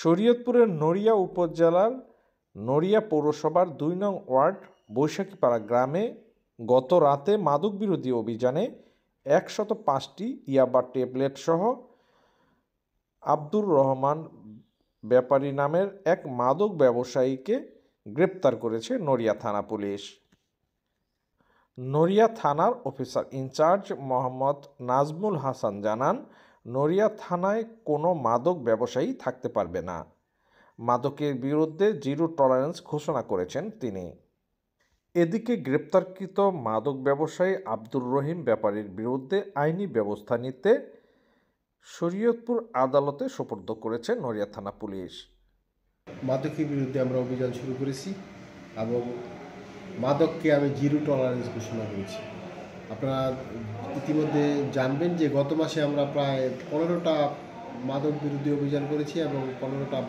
শরীয়তপুরের নড়িয়া উপজেলার নড়িয়া পৌরসভার ২ নং ওয়ার্ড বৈশাখীপাড়া গ্রামে গত রাতে মাদকবিরোধী অভিযানে ১০৫টি ইয়াবা ট্যাবলেট সহ আব্দুর রহমান ব্যাপারী নামের এক মাদক ব্যবসায়ীকে গ্রেপ্তার করেছে নড়িয়া থানা পুলিশ। নড়িয়া থানার অফিসার ইনচার্জ মোহাম্মদ নাজমুল হাসান জানান, নড়িয়া থানায় কোনো মাদক ব্যবসায়ী থাকতে পারবে না। মাদকের বিরুদ্ধে জিরো টলারেন্স ঘোষণা করেছেন তিনি। এদিকে গ্রেপ্তারকৃত মাদক ব্যবসায়ী আব্দুর রহিম ব্যাপারীর বিরুদ্ধে আইনি ব্যবস্থা নিতে শরীয়তপুর আদালতে সোপর্দ করেছে নড়িয়া থানা পুলিশ। মাদকের বিরুদ্ধে আমরা অভিযান শুরু করেছি এবং মাদককে আমি জিরো টলারেন্স ঘোষণা করেছি। আপনারা ইতিমধ্যে জানবেন যে গত মাসে আমরা প্রায় 15টা মাদক বিরোধী অভিযান করেছি এবং 15টা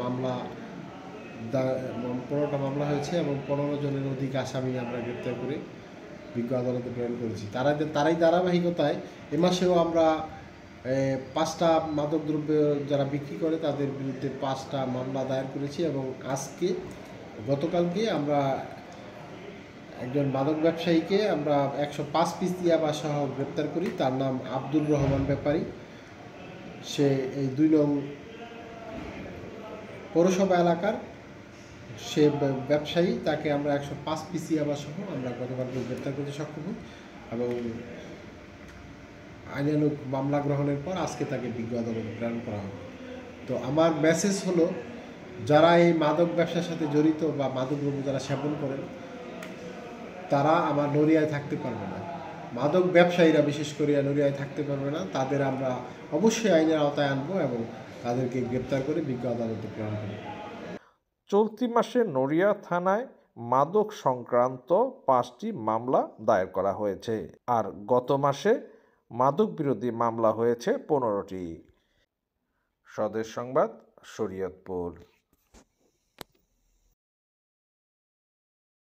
মামলা হয়েছে এবং 15 জনের অধিক আসামি আমরা গ্রেপ্তার করে বিজ্ঞ আদালতে প্রেরণ করেছি। তারাই ধারাবাহিকতায় এ মাসেও আমরা 5টা মাদক দ্রব্য যারা বিক্রি করে তাদের বিরুদ্ধে 5টা মামলা দায়ের করেছি এবং গতকালকে আমরা একজন মাদক ব্যবসায়ীকে আমরা 105 পিস ইয়াবা সহ গ্রেপ্তার করি। তার নাম আব্দুর রহমান ব্যাপারী। সে এই 2 নং পৌরসভা এলাকার সে ব্যবসায়ী। তাকে আমরা 105 পিস ইয়াবা সহ আমরা গতকালকে গ্রেপ্তার করতে সক্ষম হই এবং আইনানুগ মামলা গ্রহণের পর আজকে তাকে বিজ্ঞ আদালতে প্রেরণ করা হবে। তো আমার মেসেজ হলো, যারা এই মাদক ব্যবসার সাথে জড়িত বা মাদক দ্রব্য যারা সেবন করেন তারা আমার নড়িয়ায় থাকতে পারবে না। মাদক ব্যবসায়ীরা বিশেষ করে নড়িয়ায় থাকতে পারবে না। তাদের আমরা অবশ্যই আইনের আওতায় আনবো এবং তাদেরকে গ্রেপ্তার করে বিজ্ঞ আদালতে প্রেরণ করব। চলতি মাসে নড়িয়া থানায় মাদক সংক্রান্ত 5টি মামলা দায়ের করা হয়েছে, আর গত মাসে মাদক বিরোধী মামলা হয়েছে 15টি। স্বদেশ সংবাদ, শরীয়তপুর।